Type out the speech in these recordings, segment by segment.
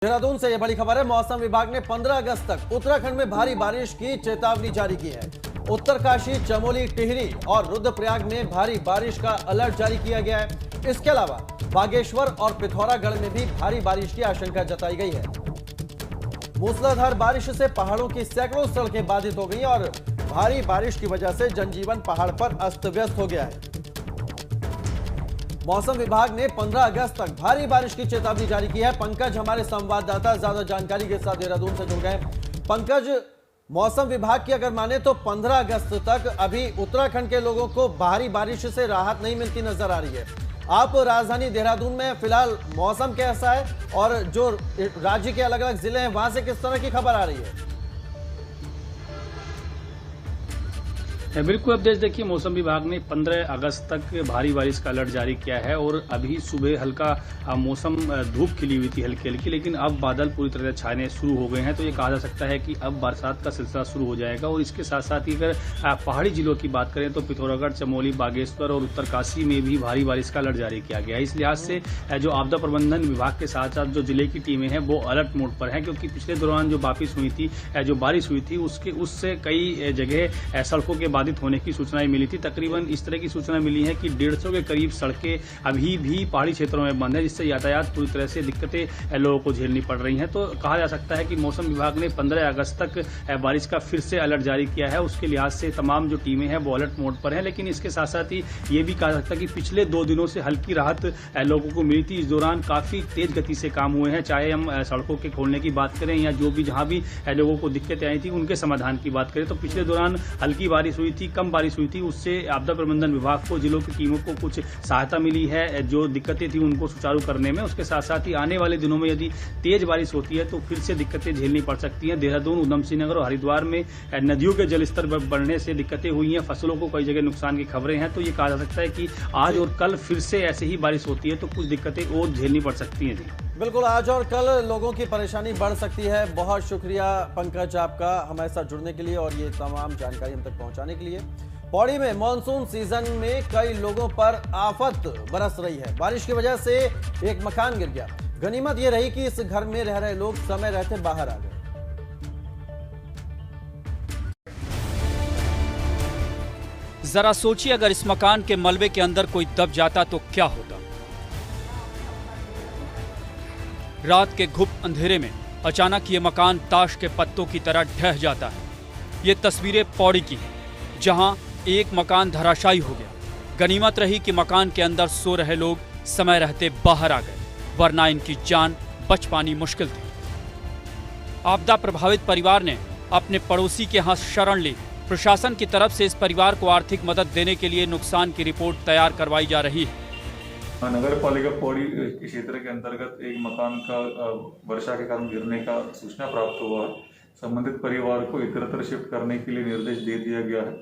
देहरादून से यह बड़ी खबर है। मौसम विभाग ने 15 अगस्त तक उत्तराखंड में भारी बारिश की चेतावनी जारी की है। उत्तरकाशी, चमोली, टिहरी और रुद्रप्रयाग में भारी बारिश का अलर्ट जारी किया गया है। इसके अलावा बागेश्वर और पिथौरागढ़ में भी भारी बारिश की आशंका जताई गई है। मूसलाधार बारिश से पहाड़ों की सैकड़ों सड़कें बाधित हो गई और भारी बारिश की वजह से जनजीवन पहाड़ पर अस्त व्यस्त हो गया है। मौसम विभाग ने 15 अगस्त तक भारी बारिश की चेतावनी जारी की है। पंकज हमारे संवाददाता ज्यादा जानकारी के साथ देहरादून से जुड़ गए। पंकज, मौसम विभाग की अगर माने तो 15 अगस्त तक अभी उत्तराखंड के लोगों को भारी बारिश से राहत नहीं मिलती नजर आ रही है। आप राजधानी देहरादून में फिलहाल मौसम कैसा है और जो राज्य के अलग अलग जिले हैं वहां से किस तरह की खबर आ रही है? बिल्कुल, अब देखिए, मौसम विभाग ने 15 अगस्त तक भारी बारिश का अलर्ट जारी किया है और अभी सुबह हल्का मौसम धूप खिली हुई थी हल्की हल्की, लेकिन अब बादल पूरी तरह से छाने शुरू हो गए हैं। तो ये कहा जा सकता है कि अब बरसात का सिलसिला शुरू हो जाएगा। और इसके साथ साथ ही अगर पहाड़ी जिलों की बात करें तो पिथौरागढ़, चमोली, बागेश्वर और उत्तरकाशी में भी भारी बारिश का अलर्ट जारी किया गया है। इस लिहाज से जो आपदा प्रबंधन विभाग के साथ साथ जो जिले की टीमें हैं वो अलर्ट मोड पर हैं, क्योंकि पिछले दौरान जो बारिश हुई थी, जो बारिश हुई थी उससे कई जगह सड़कों के बाधित होने की सूचनाएं मिली थी। तकरीबन इस तरह की सूचना मिली है कि 150 के करीब सड़कें अभी भी पहाड़ी क्षेत्रों में बंद है, जिससे यातायात पूरी तरह से दिक्कतें लोगों को झेलनी पड़ रही हैं। तो कहा जा सकता है कि मौसम विभाग ने 15 अगस्त तक बारिश का फिर से अलर्ट जारी किया है। उसके लिहाज से तमाम जो टीमें हैं वो अलर्ट मोड पर हैं, लेकिन इसके साथ साथ ही ये भी कहा जा सकता है कि पिछले 2 दिनों से हल्की राहत लोगों को मिली थी। इस दौरान काफी तेज गति से काम हुए हैं, चाहे हम सड़कों के खोलने की बात करें या जो भी जहां भी लोगों को दिक्कतें आई थी उनके समाधान की बात करें। तो पिछले दौरान हल्की बारिश हुई थी, कम बारिश हुई थी, उससे आपदा प्रबंधन विभाग को, जिलों की टीमों को कुछ सहायता मिली है जो दिक्कतें थी उनको सुचारू करने में। उसके साथ साथ ही आने वाले दिनों में यदि तेज बारिश होती है तो फिर से दिक्कतें झेलनी पड़ सकती हैं। देहरादून, उधम सिंह नगर और हरिद्वार में नदियों के जलस्तर बढ़ने से दिक्कतें हुई हैं, फसलों को कई जगह नुकसान की खबरें हैं। तो ये कहा जा सकता है कि आज और कल फिर से ऐसे ही बारिश होती है तो कुछ दिक्कतें और झेलनी पड़ सकती हैं। जी बिल्कुल, आज और कल लोगों की परेशानी बढ़ सकती है। बहुत शुक्रिया पंकज आपका हमारे साथ जुड़ने के लिए और ये तमाम जानकारी हम तक पहुंचाने के लिए। पौड़ी में मानसून सीजन में कई लोगों पर आफत बरस रही है। बारिश की वजह से एक मकान गिर गया। गनीमत यह रही कि इस घर में रह रहे लोग समय रहते बाहर आ गए। जरा सोचिए, अगर इस मकान के मलबे के अंदर कोई दब जाता तो क्या होता। रात के घुप अंधेरे में अचानक ये मकान ताश के पत्तों की तरह ढह जाता है। ये तस्वीरें पौड़ी की हैं, जहां एक मकान धराशायी हो गया। गनीमत रही कि मकान के अंदर सो रहे लोग समय रहते बाहर आ गए, वरना इनकी जान बच पानी मुश्किल थी। आपदा प्रभावित परिवार ने अपने पड़ोसी के यहाँ शरण ली। प्रशासन की तरफ से इस परिवार को आर्थिक मदद देने के लिए नुकसान की रिपोर्ट तैयार करवाई जा रही है। नगर पालिका पौड़ी के क्षेत्र के अंतर्गत एक मकान का वर्षा के कारण गिरने का सूचना प्राप्त हुआ है। संबंधित परिवार को इतरत्र शिफ्ट करने के लिए निर्देश दे दिया गया है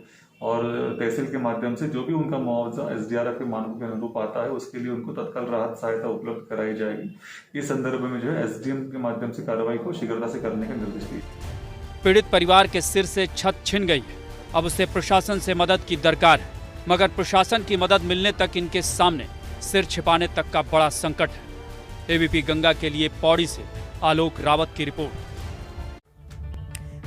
और तहसील के माध्यम से जो भी उनका मुआवजा SDRF के मानकों के अनुरूप आता है उसके लिए उनको तत्काल राहत सहायता उपलब्ध कराई जाएगी। इस संदर्भ में जो है SDM के माध्यम से कार्रवाई को शीघ्रता से करने का निर्देश दिया। पीड़ित परिवार के सिर से छत छिन गई है। अब उसे प्रशासन से मदद की दरकार है, मगर प्रशासन की मदद मिलने तक इनके सामने सिर छिपाने तक का बड़ा संकट है। ABP गंगा के लिए पौड़ी से आलोक रावत की रिपोर्ट।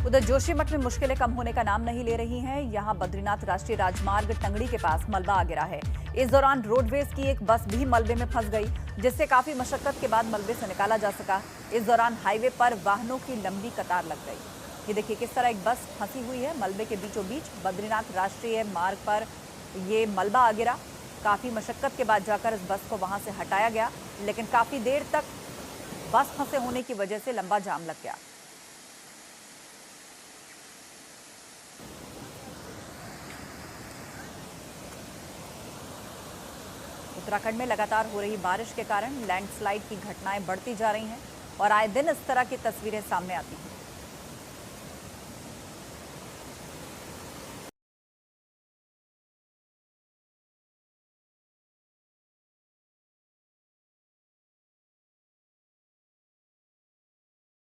उधर जोशीमठ में मुश्किलें कम होने का नाम नहीं ले रही हैं। यहां बद्रीनाथ राष्ट्रीय राजमार्ग टंगड़ी के पास मलबा आ गिरा है। इस दौरान रोडवेज की एक बस भी मलबे में फंस गई, जिससे काफी मशक्कत के बाद मलबे से निकाला जा सका। इस दौरान हाईवे पर वाहनों की लंबी कतार लग गई। ये देखिए किस तरह एक बस फंसी हुई है मलबे के बीचों बीच। बद्रीनाथ राष्ट्रीय मार्ग पर ये मलबा आ गिरा। काफी मशक्कत के बाद जाकर इस बस को वहां से हटाया गया, लेकिन काफी देर तक बस फंसे होने की वजह से लंबा जाम लग गया। उत्तराखंड में लगातार हो रही बारिश के कारण लैंडस्लाइड की घटनाएं बढ़ती जा रही हैं और आए दिन इस तरह की तस्वीरें सामने आती हैं।